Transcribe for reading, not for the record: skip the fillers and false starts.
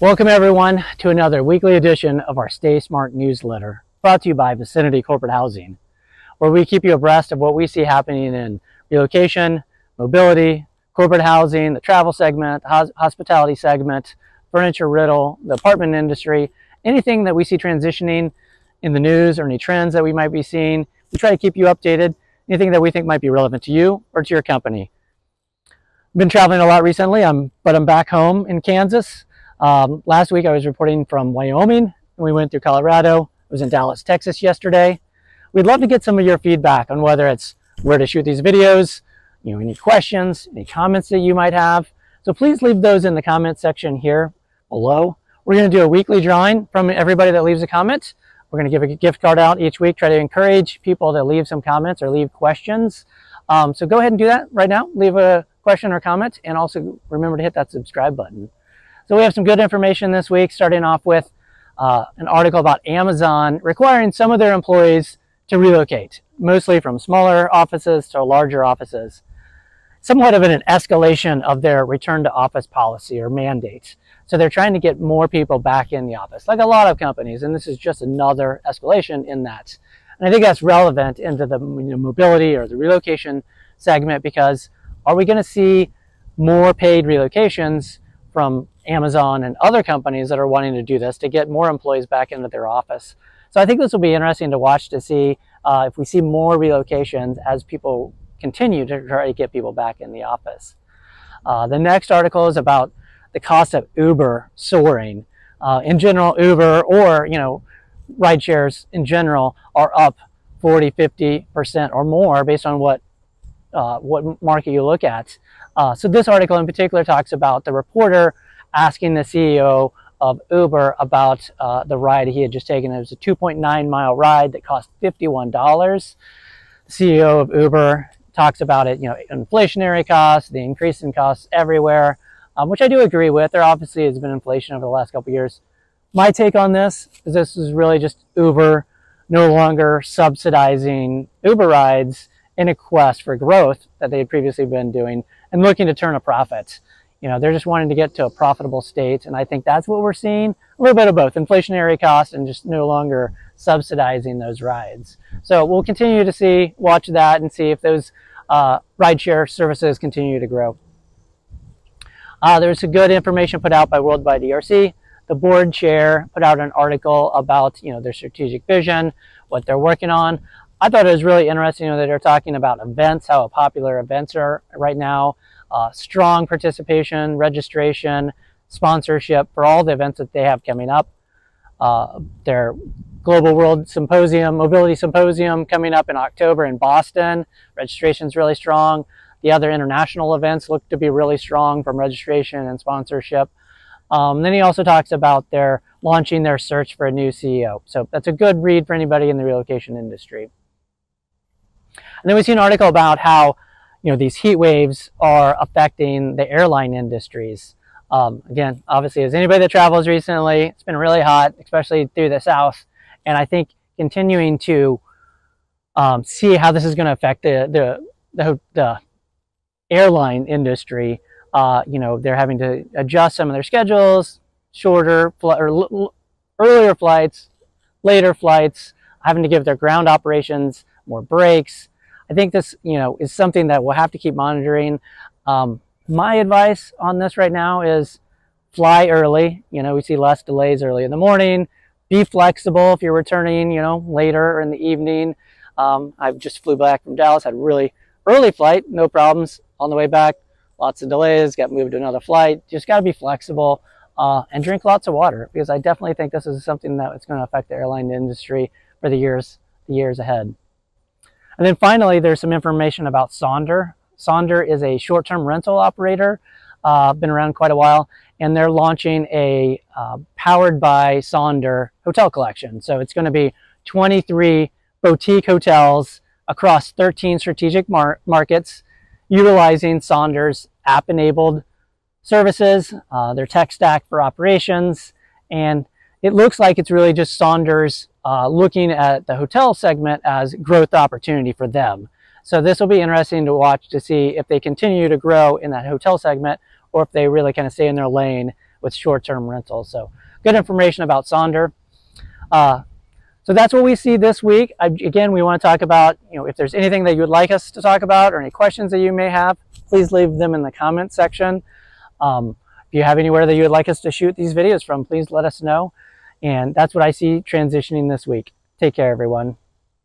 Welcome everyone to another weekly edition of our StaySmart newsletter, brought to you by Viciniti Corporate Housing, where we keep you abreast of what we see happening in relocation, mobility, corporate housing, the travel segment, hospitality segment, furniture rental, the apartment industry, anything that we see transitioning in the news or any trends that we might be seeing. We try to keep you updated, anything that we think might be relevant to you or to your company. I've been traveling a lot recently, but I'm back home in Kansas. Last week I was reporting from Wyoming. We went through Colorado. I was in Dallas, Texas yesterday. We'd love to get some of your feedback on whether it's where to shoot these videos, any questions, any comments that you might have. So please leave those in the comment section here below. We're going to do a weekly drawing from everybody that leaves a comment. We're going to give a gift card out each week, try to encourage people to leave some comments or leave questions. So go ahead and do that right now. Leave a question or comment, and also remember to hit that subscribe button. So we have some good information this week, starting off with an article about Amazon requiring some of their employees to relocate, mostly from smaller offices to larger offices. Somewhat of an escalation of their return to office policy or mandate. So they're trying to get more people back in the office, like a lot of companies, and this is just another escalation in that. And I think that's relevant into the mobility or the relocation segment, because are we going to see more paid relocations from Amazon and other companies that are wanting to do this to get more employees back into their office? So I think this will be interesting to watch to see if we see more relocations as people continue to try to get people back in the office. The next article is about the cost of Uber soaring. In general, Uber or ride shares in general are up 40–50% or more based on what market you look at. So this article in particular talks about the reporter asking the CEO of Uber about the ride he had just taken. It was a 2.9-mile ride that cost $51. The CEO of Uber talks about it, inflationary costs, the increase in costs everywhere, which I do agree with. There obviously has been inflation over the last couple of years. My take on this is really just Uber no longer subsidizing Uber rides in a quest for growth that they had previously been doing and looking to turn a profit. They're just wanting to get to a profitable state, and I think that's what we're seeing. A little bit of both, inflationary costs and just no longer subsidizing those rides. So we'll continue to watch that and see if those rideshare services continue to grow. There's some good information put out by Worldwide ERC. The board chair put out an article about their strategic vision, what they're working on. I thought it was really interesting that they're talking about events, how popular events are right now, strong participation, registration, sponsorship for all the events that they have coming up. Their Global World Symposium, Mobility Symposium coming up in October in Boston. Registration's really strong. The other international events look to be really strong from registration and sponsorship. Then he also talks about their launching their search for a new CEO. So that's a good read for anybody in the relocation industry. And then we see an article about how these heat waves are affecting the airline industries. Again, obviously, as anybody that travels recently, it's been really hot, especially through the South. And I think continuing to see how this is going to affect the airline industry. They're having to adjust some of their schedules, earlier flights, later flights, having to give their ground operations more breaks. I think this, is something that we'll have to keep monitoring. My advice on this right now is fly early. We see less delays early in the morning. Be flexible if you're returning, later or in the evening. I just flew back from Dallas, had a really early flight, no problems. On the way back, lots of delays, got moved to another flight. Just got to be flexible and drink lots of water, because I definitely think this is something that is going to affect the airline industry for the years ahead. And then finally, there's some information about Sonder. Sonder is a short-term rental operator, been around quite a while, and they're launching a powered by Sonder hotel collection. So it's going to be 23 boutique hotels across 13 strategic markets, utilizing Sonder's app-enabled services, their tech stack for operations, and it looks like it's really just Sonder's looking at the hotel segment as growth opportunity for them. So this will be interesting to watch to see if they continue to grow in that hotel segment, or if they really kind of stay in their lane with short-term rentals. So good information about Sonder. So that's what we see this week. Again, we want to talk about, if there's anything that you would like us to talk about or any questions that you may have, please leave them in the comment section. If you have anywhere that you would like us to shoot these videos from, please let us know. And that's what I see transitioning this week. Take care, everyone.